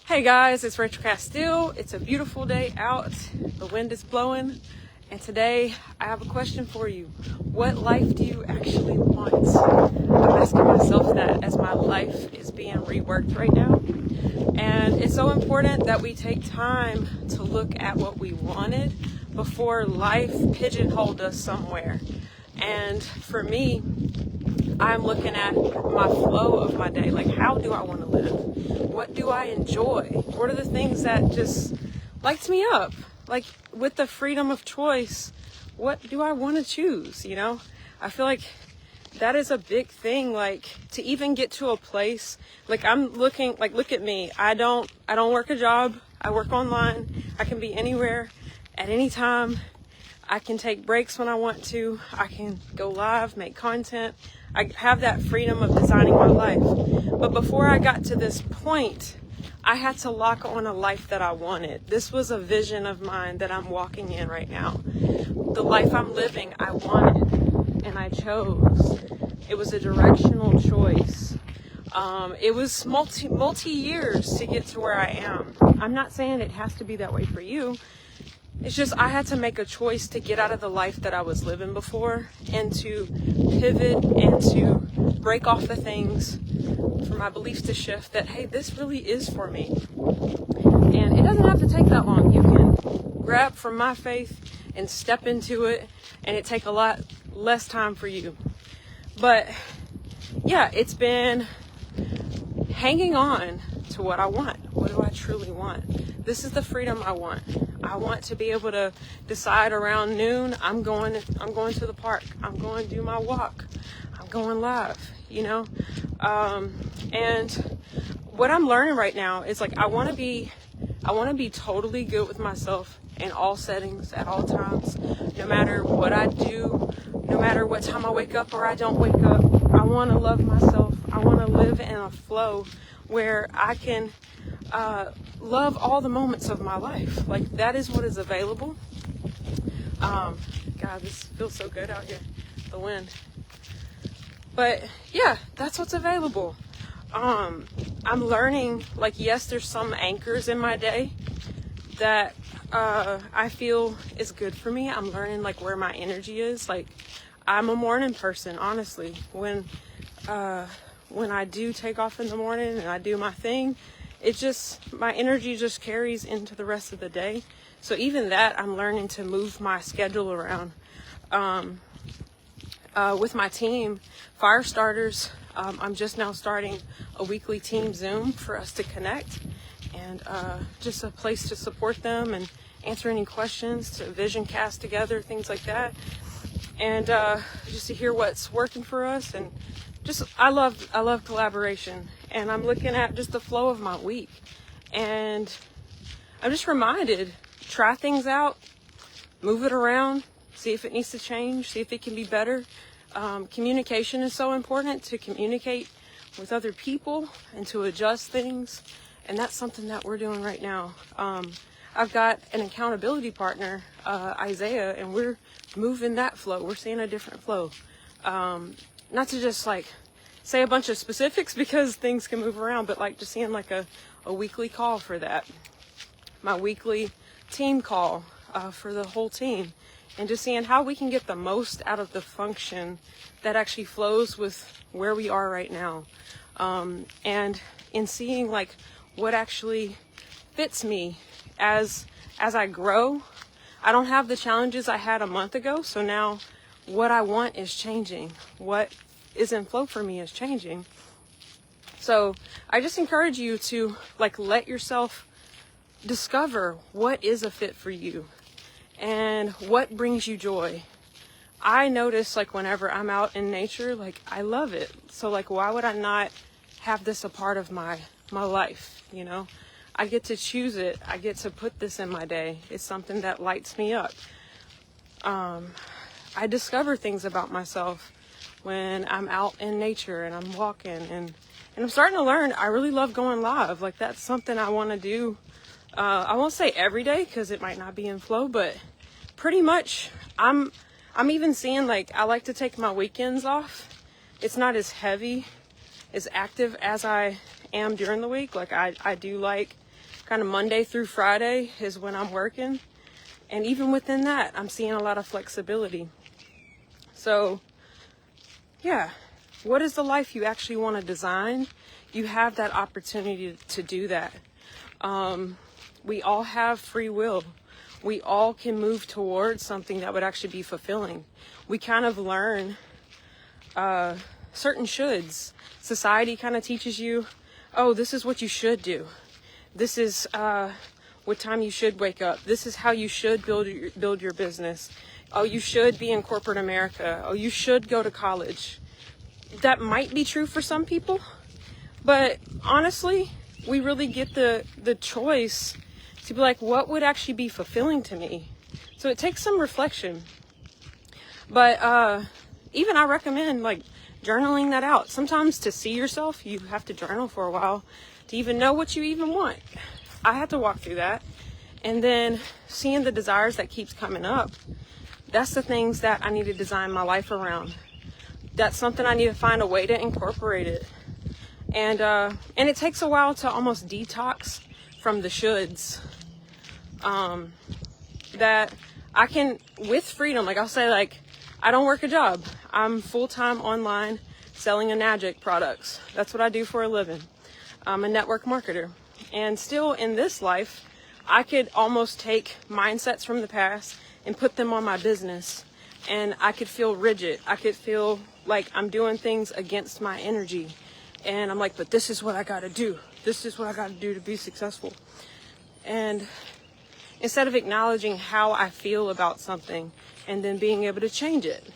Hey guys, it's Rachel Castille. It's a beautiful day out. The wind is blowing. And today I have a question for you. What life do you actually want? I'm asking myself that as my life is being reworked right now. And it's so important that we take time to look at what we wanted before life pigeonholed us somewhere. And for me, I'm looking at my flow of my day. Like, how do I want to live? What do I enjoy? What are the things that just lights me up? Like, with the freedom of choice, what do I want to choose? You know, I feel like that is a big thing. Like, to even get to a place, like, I'm looking, like, look at me. I don't work a job. I work online. I can be anywhere at any time. I can take breaks when I want to. I can go live, make content. I have that freedom of designing my life. But before I got to this point, I had to lock on a life that I wanted. This was a vision of mine that I'm walking in right now. The life I'm living, I wanted, and I chose. It was a directional choice. It was multi years to get to where I am. I'm not saying it has to be that way for you. It's just I had to make a choice to get out of the life that I was living before and to pivot and to break off the things for my beliefs to shift that, hey, this really is for me. And it doesn't have to take that long. You can grab from my faith and step into it, and it take a lot less time for you. But yeah, it's been hanging on to what I want. What do I truly want? This is the freedom I want. I want to be able to decide around noon, I'm going to the park. I'm going to do my walk. I'm going live, you know? And what I'm learning right now is, like, I want to be totally good with myself in all settings at all times, no matter what I do, no matter what time I wake up or I don't wake up. I want to love myself. I want to live in a flow where I can love all the moments of my life. Like, that is what is available. God, this feels so good out here, the wind. But yeah, that's what's available. I'm learning, like, yes, there's some anchors in my day that I feel is good for me. I'm learning, like, where my energy is. Like, I'm a morning person, honestly. When I do take off in the morning and I do my thing, my energy just carries into the rest of the day. So even that, I'm learning to move my schedule around. With my team, Firestarters, I'm just now starting a weekly team Zoom for us to connect, and just a place to support them and answer any questions, to vision cast together, things like that. And just to hear what's working for us, and just I love collaboration. And I'm looking at just the flow of my week, and I'm just reminded, try things out, move it around, see if it needs to change, see if it can be better. Communication is so important, to communicate with other people and to adjust things, and that's something that we're doing right now. I've got an accountability partner, Isaiah, and we're moving that flow. We're seeing a different flow. Not to just, like, say a bunch of specifics because things can move around, but, like, just seeing, like, a weekly call for that. My weekly team call for the whole team, and just seeing how we can get the most out of the function that actually flows with where we are right now. And in seeing, like, what actually fits me as I grow. I don't have the challenges I had a month ago, so now what I want is changing. What is in flow for me is changing. So I just encourage you to, like, let yourself discover what is a fit for you and what brings you joy. I notice, like, whenever I'm out in nature, like, I love it. So, like, why would I not have this a part of my life, you know? I get to choose it. I get to put this in my day. It's something that lights me up. I discover things about myself when I'm out in nature and I'm walking, and I'm starting to learn I really love going live. Like, that's something I want to do. I won't say every day because it might not be in flow, but pretty much I'm even seeing, like, I like to take my weekends off. It's not as heavy, as active as I am during the week. Like, I do like kind of Monday through Friday is when I'm working. And even within that, I'm seeing a lot of flexibility. So, yeah, what is the life you actually want to design? You have that opportunity to do that. We all have free will. We all can move towards something that would actually be fulfilling. We kind of learn certain shoulds. Society kind of teaches you, oh, this is what you should do. This is what time you should wake up. This is how you should build your business. Oh, you should be in corporate America. Oh, you should go to college. That might be true for some people, but honestly, we really get the choice to be like, what would actually be fulfilling to me? So it takes some reflection. But even I recommend like journaling that out. Sometimes to see yourself, you have to journal for a while to even know what you even want. I had to walk through that. And then seeing the desires that keeps coming up, that's the things that I need to design my life around. That's something I need to find a way to incorporate it. And it takes a while to almost detox from the shoulds. That I can, with freedom, like I'll say, like, I don't work a job. I'm full-time online selling Enagic products. That's what I do for a living. I'm a network marketer. And still in this life, I could almost take mindsets from the past and put them on my business. And I could feel rigid. I could feel like I'm doing things against my energy. And I'm like, but this is what I gotta do. This is what I gotta do to be successful. And instead of acknowledging how I feel about something and then being able to change it.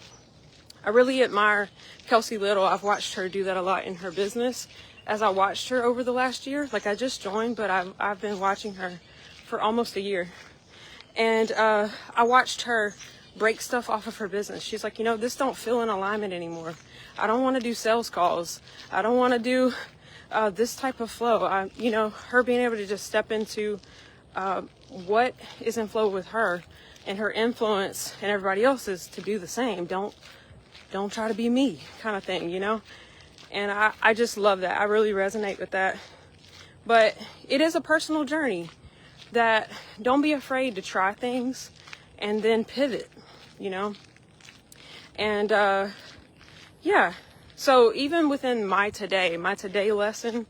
I really admire Kelsey Little. I've watched her do that a lot in her business. As I watched her over the last year, like I just joined, but I've been watching her for almost a year. And I watched her break stuff off of her business. She's like, this don't feel in alignment anymore. I don't want to do sales calls. I don't want to do this type of flow. Her being able to just step into what is in flow with her and her influence and everybody else's to do the same. Don't try to be me kind of thing, And I just love that. I really resonate with that. But it is a personal journey that don't be afraid to try things and then pivot, And yeah, so even within my today lesson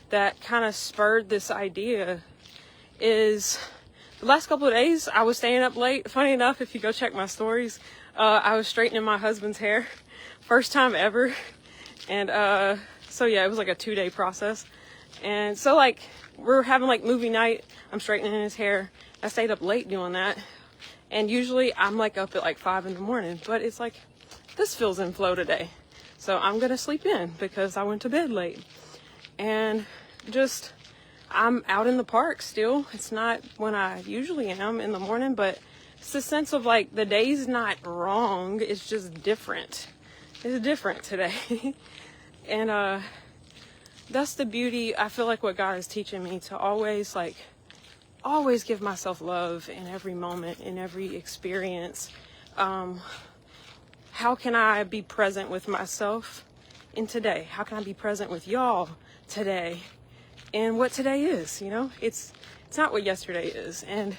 that kind of spurred this idea is the last couple of days I was staying up late. Funny enough, if you go check my stories, I was straightening my husband's hair. First time ever. And so yeah, it was like a 2-day process. And so like we're having like movie night. I'm straightening his hair. I stayed up late doing that. And usually I'm like up at like 5 a.m, but it's like, this feels in flow today. So I'm going to sleep in because I went to bed late. And just, I'm out in the park still. It's not when I usually am in the morning, but it's the sense of like the day's not wrong. It's just different. It's different today. And that's the beauty. I feel like what God is teaching me to always give myself love in every moment, in every experience. How can I be present with myself in today? How can I be present with y'all today? And what today is, it's not what yesterday is. And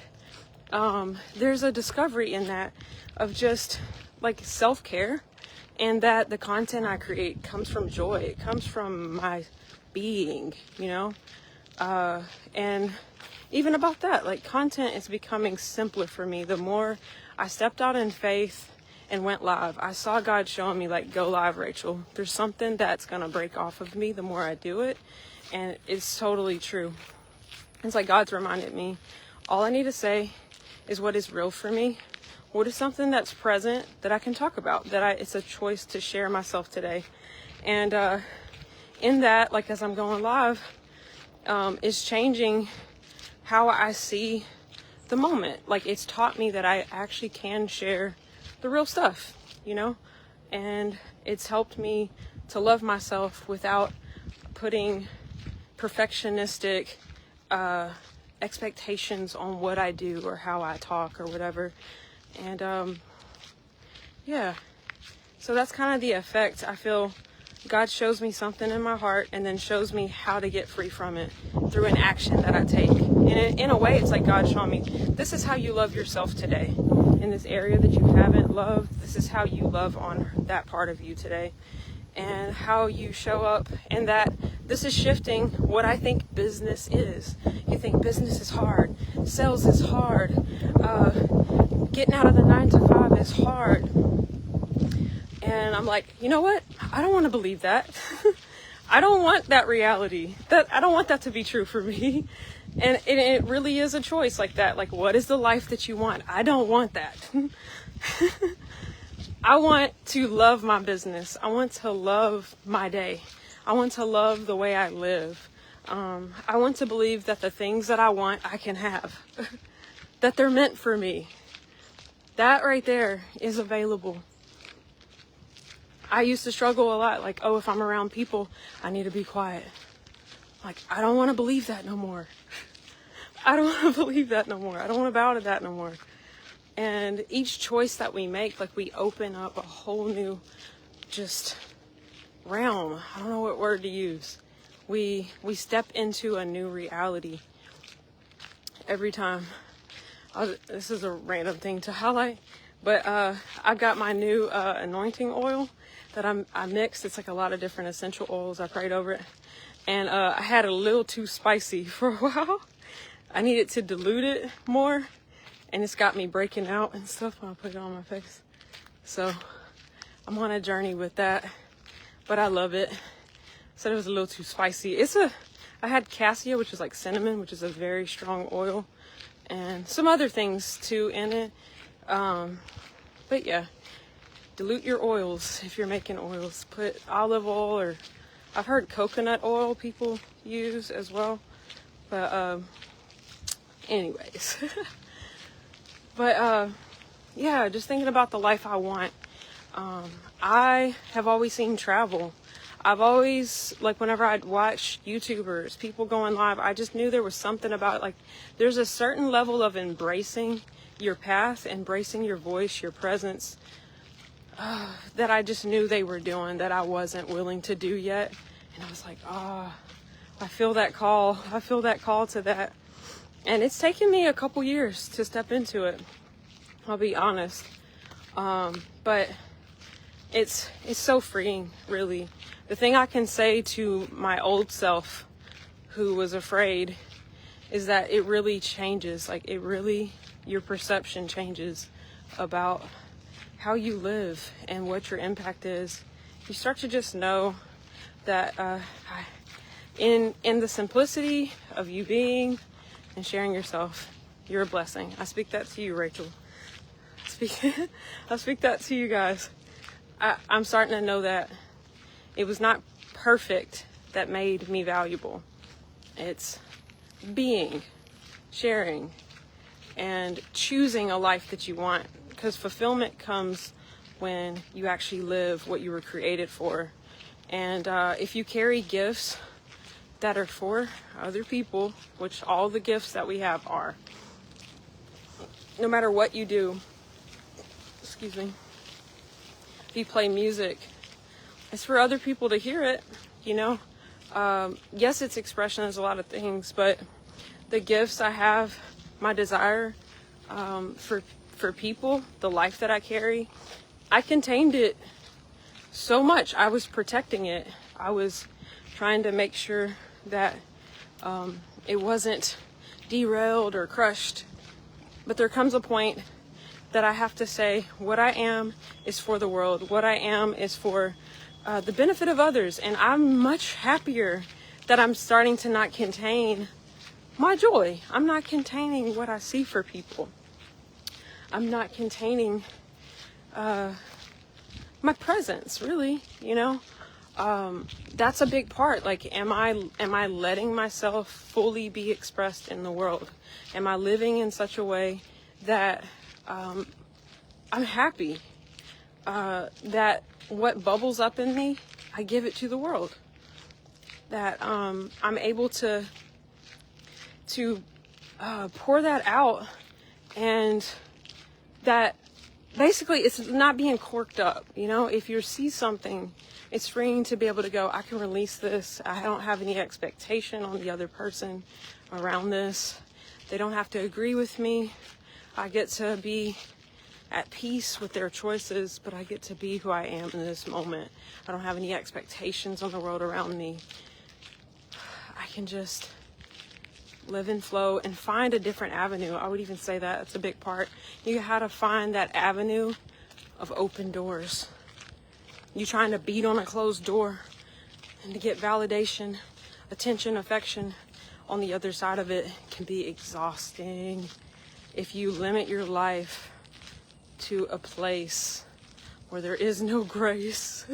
there's a discovery in that of just like self-care, and that the content I create comes from joy. It comes from my being, and even about that, like content is becoming simpler for me. The more I stepped out in faith and went live, I saw God showing me like, go live, Rachel. There's something that's going to break off of me the more I do it. And it's totally true. It's like God's reminded me, all I need to say is what is real for me. What is something that's present that I can talk about, it's a choice to share myself today. And in that, like as I'm going live, is changing how I see the moment. Like it's taught me that I actually can share the real stuff, and it's helped me to love myself without putting perfectionistic expectations on what I do or how I talk or whatever. And yeah, so that's kind of the effect I feel God shows me something in my heart and then shows me how to get free from it through an action that I take. And in a way, it's like God showing me, this is how you love yourself today. In this area that you haven't loved, this is how you love on that part of you today. And how you show up, and that this is shifting what I think business is. You think business is hard, sales is hard, getting out of the 9 to 5 is hard. And I'm like, you know what? I don't want to believe that. I don't want that reality. I don't want that to be true for me. And it really is a choice like that. Like, what is the life that you want? I don't want that. I want to love my business. I want to love my day. I want to love the way I live. I want to believe that the things that I want, I can have. That they're meant for me. That right there is available. I used to struggle a lot. Like, oh, if I'm around people, I need to be quiet. Like, I don't want to believe that no more. I don't want to believe that no more. I don't want to bow to that no more. And each choice that we make, like, we open up a whole new just realm. I don't know what word to use. We step into a new reality every time. This is a random thing to highlight, but I've got my new anointing oil that I mixed. It's like a lot of different essential oils. I prayed over it, and I had it a little too spicy for a while. I needed to dilute it more, and it's got me breaking out and stuff when I put it on my face. So I'm on a journey with that, but I love it. Said it was a little too spicy. I had Castille, which is like cinnamon, which is a very strong oil, and some other things too in it. But yeah, dilute your oils if you're making oils. Put olive oil, or I've heard coconut oil people use as well. But anyways, but yeah, just thinking about the life I want. I have always seen travel. I've always, like, whenever I'd watch YouTubers, people going live, I just knew there was something about, like, there's a certain level of embracing your path, embracing your voice, your presence, that I just knew they were doing that I wasn't willing to do yet. And I was like, I feel that call. I feel that call to that. And it's taken me a couple years to step into it. I'll be honest. But it's so freeing, really. The thing I can say to my old self who was afraid is that it really changes. Like, your perception changes about how you live and what your impact is. You start to just know that in the simplicity of you being and sharing yourself, you're a blessing. I speak that to you, Rachel. I speak that to you guys. I'm starting to know that it was not perfect that made me valuable. It's being, sharing, and choosing a life that you want. Because fulfillment comes when you actually live what you were created for. And if you carry gifts that are for other people, which all the gifts that we have are, no matter what you do, excuse me, if you play music, it's for other people to hear it, you know. Yes, it's expression, there's a lot of things, but the gifts I have, my desire for people, the life that I carry, I contained it so much. I was protecting it. I was trying to make sure that it wasn't derailed or crushed. But there comes a point that I have to say, what I am is for the world. What I am is for the benefit of others. And I'm much happier that I'm starting to not contain my joy. I'm not containing what I see for people. I'm not containing my presence, really, you know. That's a big part. Like, am I letting myself fully be expressed in the world? Am I living in such a way that I'm happy, that what bubbles up in me, I give it to the world, that I'm able to pour that out, and that basically it's not being corked up, you know. If you see something, It's freeing to be able to go, I can release this. I don't have any expectation on the other person around this. They don't have to agree with me. I get to be at peace with their choices, but I get to be who I am in this moment. I don't have any expectations on the world around me. I can just live and flow and find a different avenue. I would even say that it's a big part. You have to find that avenue of open doors. You trying to beat on a closed door and to get validation, attention, affection on the other side of it can be exhausting. If you limit your life to a place where there is no grace,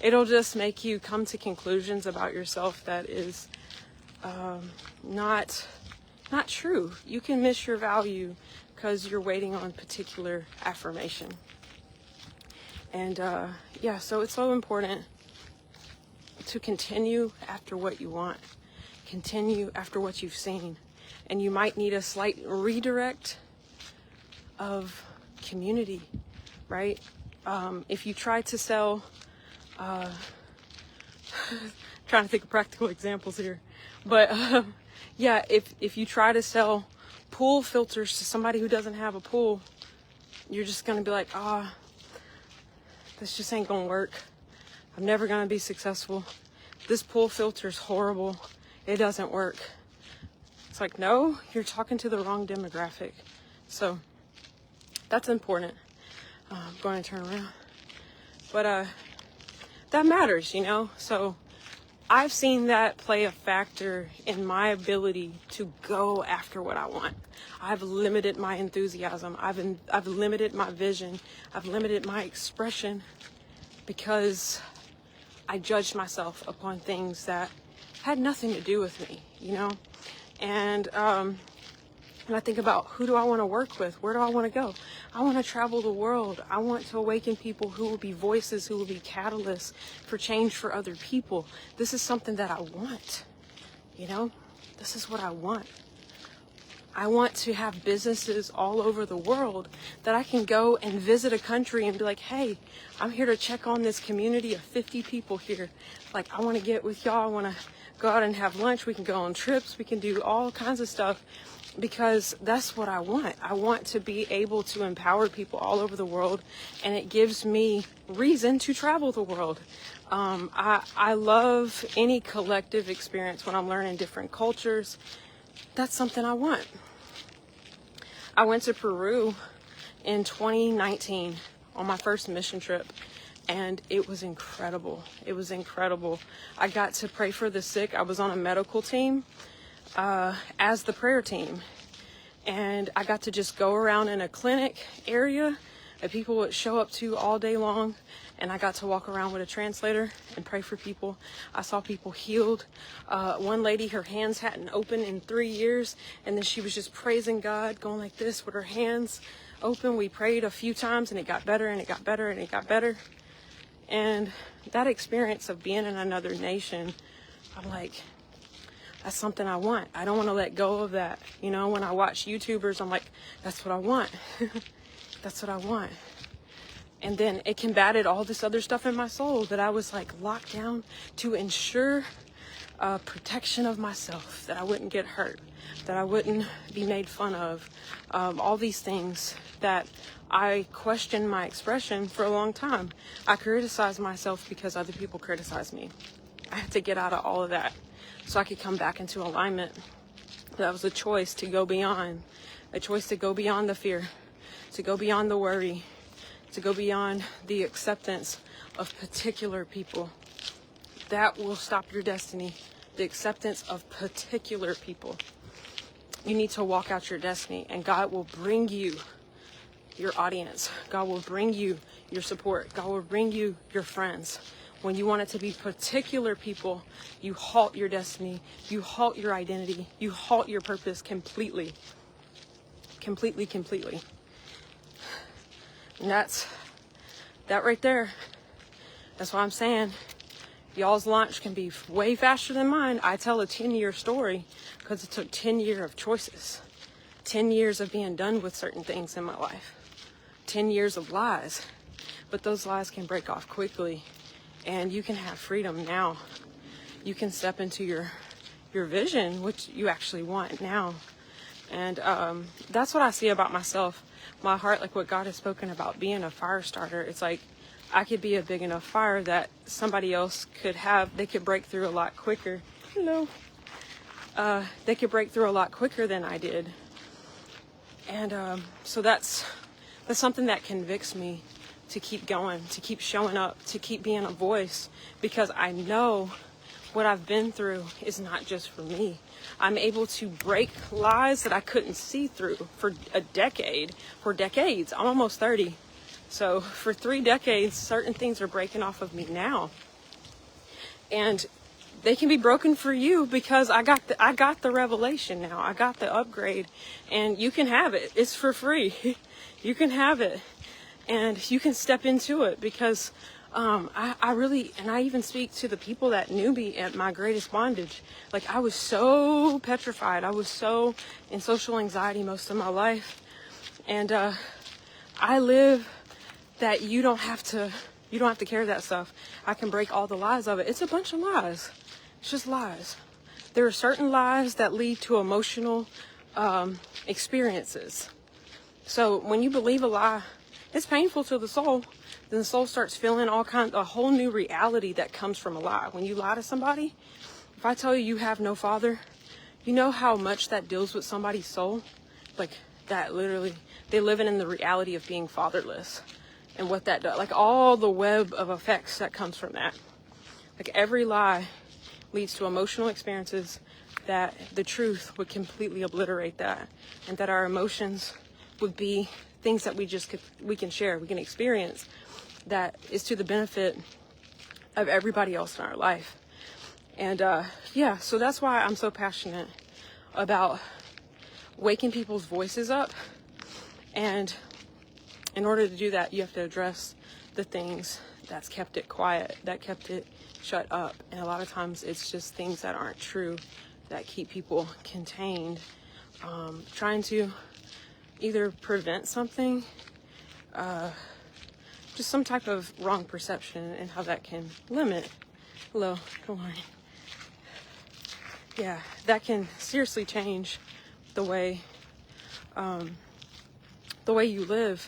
it'll just make you come to conclusions about yourself that is not true. You can miss your value because you're waiting on particular affirmation. And yeah, so it's so important to continue after what you want. Continue after what you've seen. And you might need a slight redirect of community, right? If you try to sell, trying to think of practical examples here, but yeah, if you try to sell pool filters to somebody who doesn't have a pool, you're just gonna be like, this just ain't gonna work. I'm never gonna be successful. This pool filter is horrible. It doesn't work. It's like, no, you're talking to the wrong demographic. So that's important. I'm going to turn around. But that matters, you know? So I've seen that play a factor in my ability to go after what I want. I've limited my enthusiasm. I've limited my vision. I've limited my expression because I judged myself upon things that had nothing to do with me, you know? And I think about, who do I want to work with? Where do I want to go? I want to travel the world. I want to awaken people who will be voices, who will be catalysts for change for other people. This is something that I want, you know? This is what I want. I want to have businesses all over the world that I can go and visit a country and be like, hey, I'm here to check on this community of 50 people here. Like, I want to get with y'all. I want to go out and have lunch. We can go on trips. We can do all kinds of stuff because that's what I want. I want to be able to empower people all over the world, and it gives me reason to travel the world. I love any collective experience when I'm learning different cultures. That's something I want. I went to Peru in 2019 on my first mission trip, and it was incredible. It was incredible. I got to pray for the sick. I was on a medical team as the prayer team, and I got to just go around in a clinic area that people would show up to all day long, and I got to walk around with a translator and pray for people. I saw people healed. One lady, her hands hadn't opened in 3 years, and then she was just praising God, going like this with her hands open. We prayed a few times, and it got better, and it got better, and it got better. And that experience of being in another nation, I'm like, that's something I want. I don't want to let go of that. You know, when I watch YouTubers, I'm like, that's what I want. That's what I want. And then it combated all this other stuff in my soul that I was like locked down to ensure protection of myself, that I wouldn't get hurt, that I wouldn't be made fun of. All these things that I questioned my expression for a long time. I criticized myself because other people criticized me. I had to get out of all of that so I could come back into alignment. That was a choice to go beyond, a choice to go beyond the fear, to go beyond the worry, to go beyond the acceptance of particular people. That will stop your destiny. The acceptance of particular people. You need to walk out your destiny, and God will bring you your audience. God will bring you your support. God will bring you your friends. When you want it to be particular people, you halt your destiny. You halt your identity. You halt your purpose completely. Completely. And that right there. That's what I'm saying. Y'all's launch can be way faster than mine. I tell a 10-year story because it took 10 years of choices. 10 years of being done with certain things in my life. 10 years of lies. but those lies can break off quickly, and you can have freedom now. You can step into your vision, which you actually want now. And that's what I see about myself, my heart, like what God has spoken about being a fire starter. It's like I could be a big enough fire that somebody else could have, they could break through a lot quicker. Hello. They could break through a lot quicker than I did. And so that's something that convicts me to keep going, to keep showing up, to keep being a voice, because I know what I've been through is not just for me. I'm able to break lies that I couldn't see through for decades. I'm almost 30. So for 3 decades, certain things are breaking off of me now. And they can be broken for you because I got the revelation now. I got the upgrade, and you can have it. It's for free. You can have it, and you can step into it, because I really, and I even speak to the people that knew me at my greatest bondage. Like, I was so petrified. I was so in social anxiety most of my life. And I live that you don't have to carry that stuff. I can break all the lies of it. It's a bunch of lies. It's just lies. There are certain lies that lead to emotional experiences. So when you believe a lie, it's painful to the soul. Then the soul starts feeling a whole new reality that comes from a lie. When you lie to somebody, if I tell you you have no father, you know how much that deals with somebody's soul? Like, that literally, they live in the reality of being fatherless. And what that does, like all the web of effects that comes from that. Like, every lie leads to emotional experiences that the truth would completely obliterate that. And that our emotions would be things that we can share, we can experience, that is to the benefit of everybody else in our life. And yeah, so that's why I'm so passionate about waking people's voices up. And in order to do that, you have to address the things that's kept it quiet, that kept it shut up. And a lot of times it's just things that aren't true that keep people contained, trying to either prevent something, just some type of wrong perception, and how that can limit. Hello, good morning. Yeah, that can seriously change the way you live.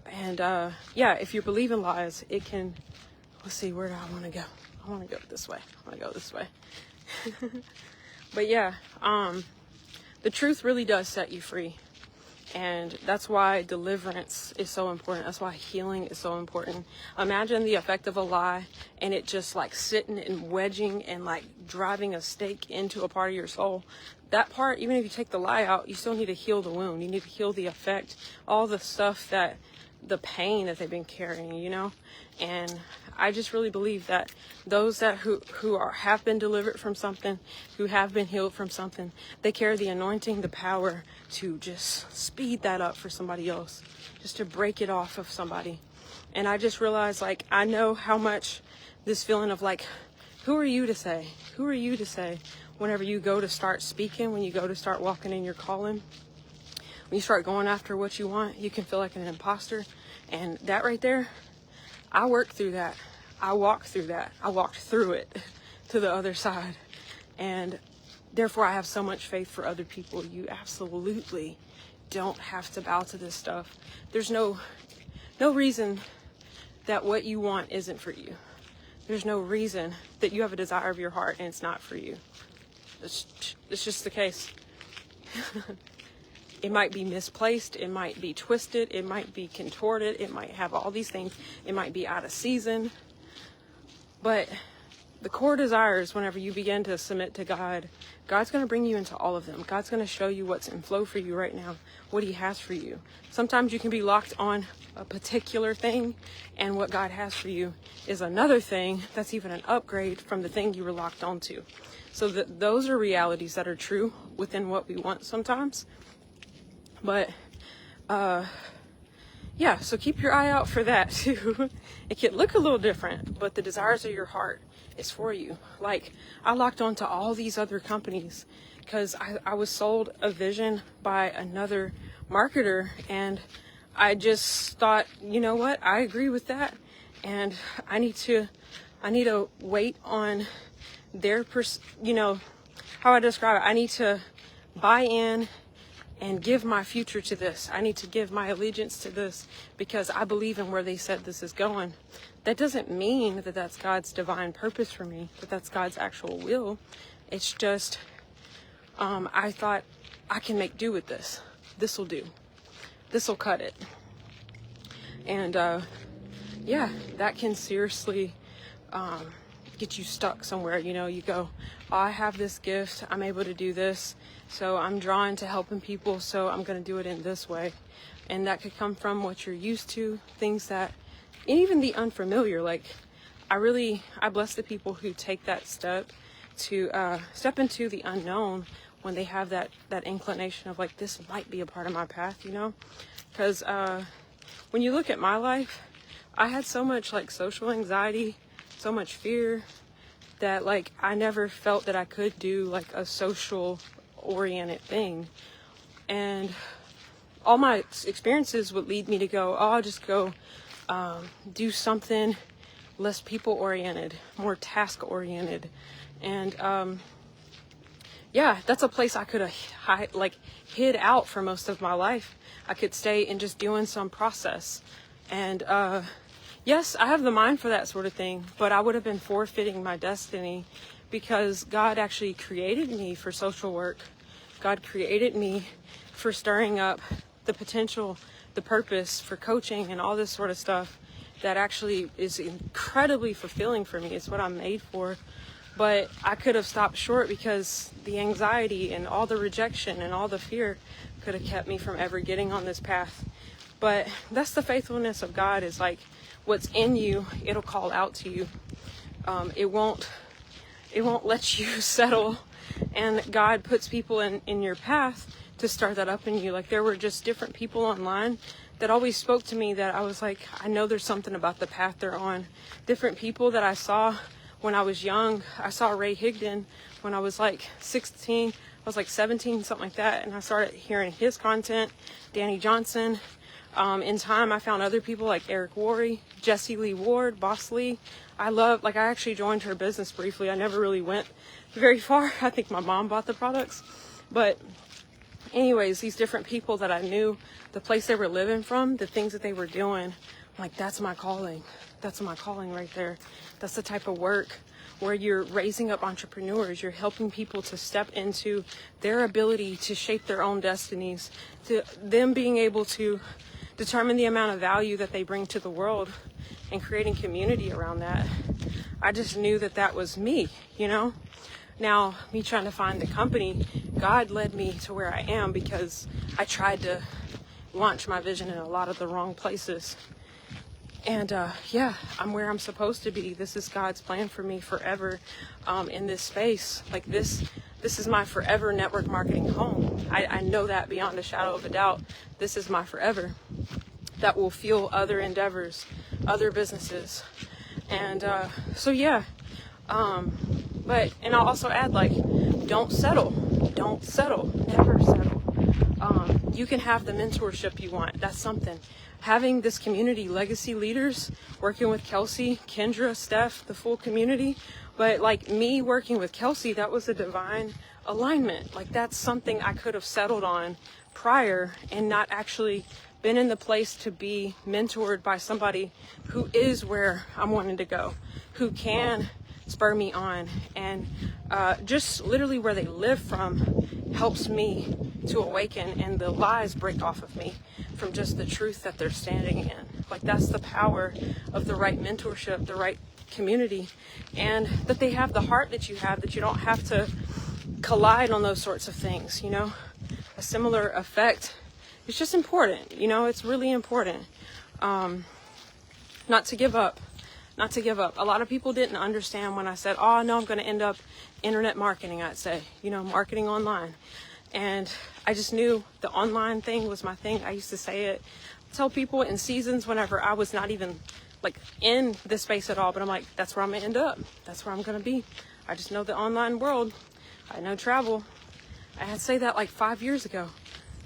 And yeah, if you believe in lies, it can, let's see, where do I want to go? I want to go this way. I want to go this way. But yeah, the truth really does set you free. And that's why deliverance is so important. That's why healing is so important. Imagine the effect of a lie, and it just like sitting and wedging and like driving a stake into a part of your soul. That part, even if you take the lie out, you still need to heal the wound. You need to heal the effect, all the stuff that, the pain that they've been carrying, you know? And I just really believe that those that who have been delivered from something, who have been healed from something, they carry the anointing, the power to just speed that up for somebody else, just to break it off of somebody. And I just realized, like, I know how much this feeling of like, who are you to say? Who are you to say? Whenever you go to start speaking, when you go to start walking in your calling, when you start going after what you want, you can feel like an imposter. And that right there, I worked through that. I walked through that. I walked through it to the other side. And therefore, I have so much faith for other people. You absolutely don't have to bow to this stuff. There's no reason that what you want isn't for you. There's no reason that you have a desire of your heart and it's not for you. It's just the case. It might be misplaced, it might be twisted, it might be contorted, it might have all these things, it might be out of season. But the core desires, whenever you begin to submit to God, God's going to bring you into all of them. God's going to show you what's in flow for you right now, what He has for you. Sometimes you can be locked on a particular thing, and what God has for you is another thing that's even an upgrade from the thing you were locked onto. So those are realities that are true within what we want sometimes. But, yeah, so keep your eye out for that too. It can look a little different, but the desires of your heart is for you. Like, I locked onto all these other companies because I was sold a vision by another marketer, and I just thought, you know what, I agree with that, and I need to wait on their how I describe it. I need to buy in and give my future to this. I need to give my allegiance to this because I believe in where they said this is going. That doesn't mean that that's God's divine purpose for me, that that's God's actual will. It's just, I thought I can make do with this. This will do. This will cut it. And yeah, that can seriously get you stuck somewhere. You know, you go, oh, I have this gift, I'm able to do this, so I'm drawn to helping people, so I'm going to do it in this way. And that could come from what you're used to, things that, and even the unfamiliar. Like, I bless the people who take that step to step into the unknown when they have that inclination of like, this might be a part of my path, you know? Because when you look at my life, I had so much like social anxiety, so much fear, that like I never felt that I could do like a social oriented thing. And all my experiences would lead me to go, oh, I'll just go do something less people oriented, more task oriented. And yeah, that's a place I could have hid out for most of my life. I could stay in just doing some process. And yes, I have the mind for that sort of thing, but I would have been forfeiting my destiny, because God actually created me for social work. God created me for stirring up the potential, the purpose for coaching and all this sort of stuff that actually is incredibly fulfilling for me. It's what I'm made for. But I could have stopped short because the anxiety and all the rejection and all the fear could have kept me from ever getting on this path. But that's the faithfulness of God, is like, what's in you, it'll call out to you. It won't let you settle. And God puts people in your path to start that up in you. Like, there were just different people online that always spoke to me that I was like, I know there's something about the path they're on. Different people that I saw when I was young. I saw Ray Higdon when I was like 16. I was like 17, something like that. And I started hearing his content. Danny Johnson. In time, I found other people like Eric Worre, Jesse Lee Ward, Boss Lee. I actually joined her business briefly. I never really went very far. I think my mom bought the products. But anyways, these different people that I knew, the place they were living from, the things that they were doing, I'm like, that's my calling. That's my calling right there. That's the type of work where you're raising up entrepreneurs. You're helping people to step into their ability to shape their own destinies, to them being able to determine the amount of value that they bring to the world, and creating community around that. I just knew that that was me, you know? Now, me trying to find the company, God led me to where I am because I tried to launch my vision in a lot of the wrong places. And yeah, I'm where I'm supposed to be. This is God's plan for me forever in this space. Like this is my forever network marketing home. I know that beyond a shadow of a doubt. This is my forever. That will fuel other endeavors, other businesses. And so yeah, and I'll also add, like, don't settle, never settle. You can have the mentorship you want. That's something. Having this community, legacy leaders, working with Kelsey, Kendra, Steph, the full community. But like me working with Kelsey, that was a divine alignment. Like, that's something I could have settled on prior and not actually been in the place to be mentored by somebody who is where I'm wanting to go, who can spur me on, and just literally where they live from helps me to awaken, and the lies break off of me from just the truth that they're standing in. Like, that's the power of the right mentorship, the right community, and that they have the heart that you have, that you don't have to collide on those sorts of things, you know. A similar effect. It's just important, you know, it's really important. Not to give up. A lot of people didn't understand when I said, oh, no, I'm going to end up internet marketing, I'd say, you know, marketing online. And I just knew the online thing was my thing. I used to say it, tell people in seasons whenever I was not even like in this space at all, but I'm like, that's where I'm going to end up. That's where I'm going to be. I just know the online world. I know travel. I had to say that like 5 years ago.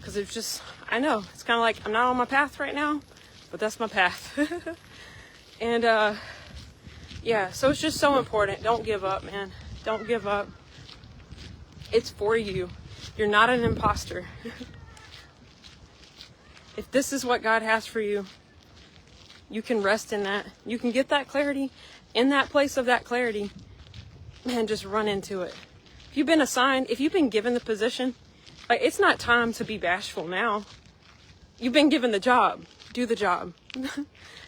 Because it's just, I know, it's kind of like I'm not on my path right now, but that's my path. And yeah, so it's just so important. Don't give up, man. Don't give up. It's for you. You're not an imposter. If this is what God has for you, you can rest in that. You can get that clarity in that place of that clarity and just run into it. If you've been assigned, if you've been given the position, like, it's not time to be bashful now. You've been given the job. Do the job.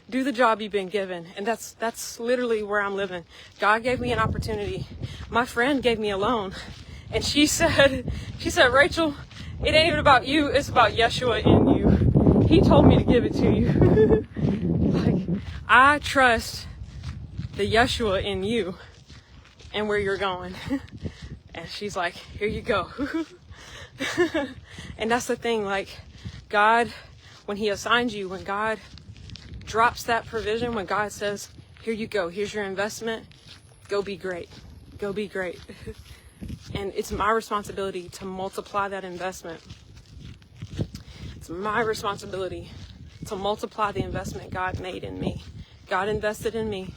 Do the job you've been given. And that's literally where I'm living. God gave me an opportunity. My friend gave me a loan. And she said, Rachel, it ain't even about you. It's about Yeshua in you. He told me to give it to you. Like, I trust the Yeshua in you and where you're going. And she's like, here you go. And that's the thing, like, God, when he assigns you, when God drops that provision, when God says, here you go, here's your investment, go be great. Go be great. And it's my responsibility to multiply that investment. It's my responsibility to multiply the investment God made in me. God invested in me,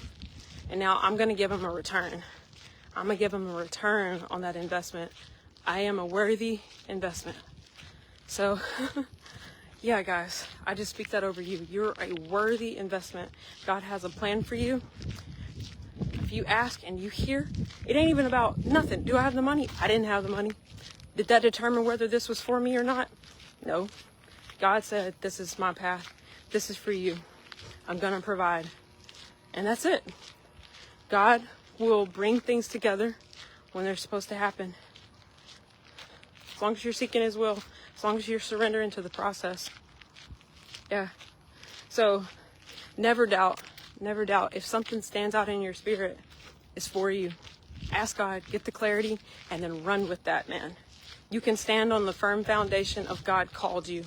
and now I'm going to give him a return. I'm going to give him a return on that investment. I am a worthy investment. So, yeah, guys, I just speak that over you. You're a worthy investment. God has a plan for you. If you ask and you hear, it ain't even about nothing. Do I have the money? I didn't have the money. Did that determine whether this was for me or not? No. God said, this is my path. This is for you. I'm going to provide. And that's it. God will bring things together when they're supposed to happen. As long as you're seeking his will, as long as you're surrendering to the process. Yeah. So never doubt if something stands out in your spirit, it's for you. Ask God, get the clarity, and then run with that, man. You can stand on the firm foundation of God called you.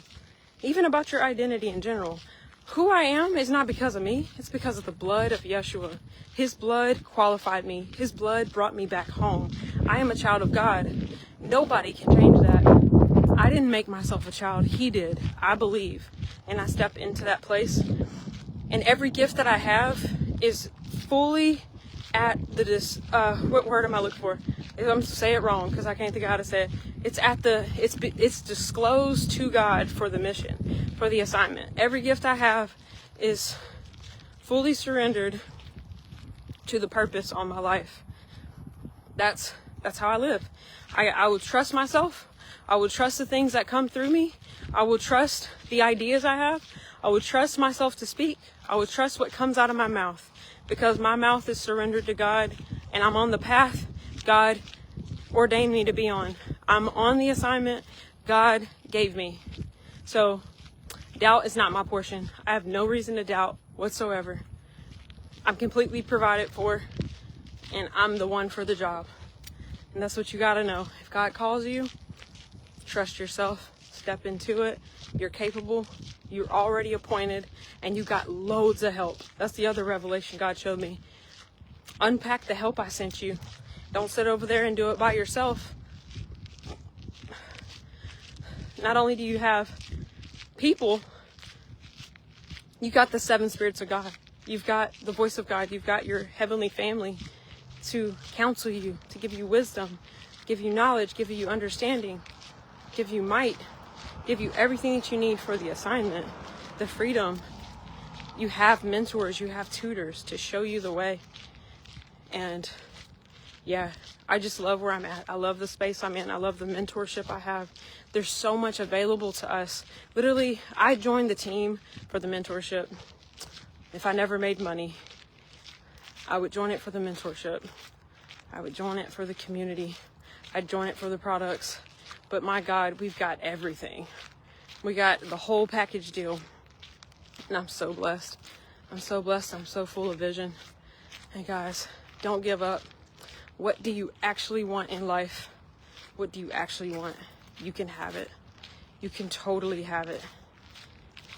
Even about your identity in general. Who I am is not because of me. It's because of the blood of Yeshua. His blood qualified me. His blood brought me back home. I am a child of God. Nobody can change that. I didn't make myself a child. He did. I believe. And I step into that place. And every gift that I have is fully at the, what word am I looking for? I'm going to say it wrong because I can't think of how to say it. It's disclosed to God for the mission, for the assignment. Every gift I have is fully surrendered to the purpose on my life. That's how I live. I will trust myself. I will trust the things that come through me. I will trust the ideas I have. I will trust myself to speak. I will trust what comes out of my mouth because my mouth is surrendered to God and I'm on the path God ordained me to be on. I'm on the assignment God gave me. So doubt is not my portion. I have no reason to doubt whatsoever. I'm completely provided for and I'm the one for the job. And that's what you got to know. If God calls you, trust yourself, step into it. You're capable, you're already appointed, and you got loads of help. That's the other revelation God showed me. Unpack the help I sent you. Don't sit over there and do it by yourself. Not only do you have people, you got the 7 spirits of God. You've got the voice of God. You've got your heavenly family to counsel you, to give you wisdom, give you knowledge, give you understanding, give you might, give you everything that you need for the assignment, the freedom. You have mentors, you have tutors to show you the way. And yeah, I just love where I'm at. I love the space I'm in. I love the mentorship I have. There's so much available to us. Literally, I joined the team for the mentorship. If I never made money, I would join it for the mentorship. I would join it for the community. I'd join it for the products. But my God, we've got everything. We got the whole package deal. And I'm so blessed. I'm so blessed. I'm so full of vision. And guys, don't give up. What do you actually want in life? What do you actually want? You can have it. You can totally have it.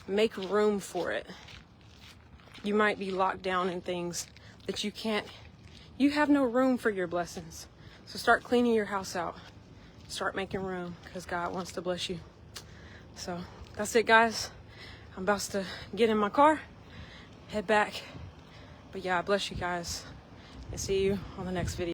Make room for it. You might be locked down in things that you can't. You have no room for your blessings. So start cleaning your house out. Start making room because God wants to bless you. So that's it, guys. I'm about to get in my car, head back. But yeah, I bless you guys, and see you on the next video.